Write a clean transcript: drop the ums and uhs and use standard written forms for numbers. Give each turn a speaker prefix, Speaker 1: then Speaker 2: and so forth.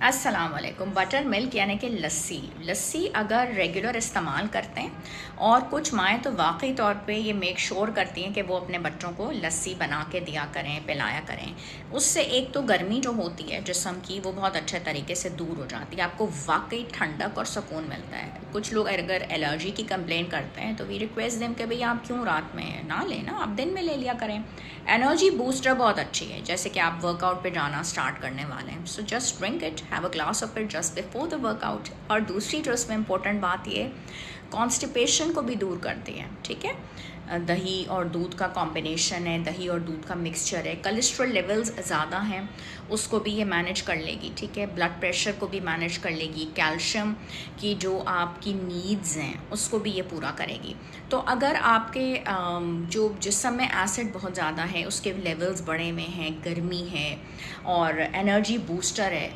Speaker 1: अस्सलाम वालेकुम। Butter milk यानी कि लस्सी अगर रेगुलर इस्तेमाल करते हैं, और कुछ माएँ तो वाकई तौर पे ये मेक श्योर करती हैं कि वो अपने बच्चों को लस्सी बना के दिया करें, पिलाया करें। उससे एक तो गर्मी जो होती है जिस्म की, वो बहुत अच्छे तरीके से दूर हो जाती है, आपको वाकई ठंडक और सुकून मिलता है। कुछ लोग अगर एलर्जी की कंप्लेन करते हैं तो वी रिक्वेस्ट देम कि भाई आप क्यों रात में ना लें, ना आप दिन में ले लिया करें। एनर्जी बूस्टर बहुत अच्छी है, जैसे कि आप वर्कआउट पे जाना स्टार्ट करने वाले हैं, so just drink it, have a glass of it just before the workout. और दूसरी जो इसमें इम्पोर्टेंट बात ये, कॉन्स्टिपेशन को भी दूर करती है। ठीक है, दही और दूध का कॉम्बिनेशन है, दही और दूध का मिक्सचर है। कोलेस्ट्रॉल लेवल्स ज़्यादा हैं, उसको भी ये मैनेज कर लेगी। ठीक है, ब्लड प्रेशर को भी मैनेज कर लेगी, कैल्शियम की जो आपकी नीड्स हैं उसको भी ये पूरा करेगी। तो अगर आपके जो जिस्म में एसिड बहुत ज़्यादा है, उसके लेवल्स बढ़े हुए हैं, गर्मी है और एनर्जी बूस्टर है,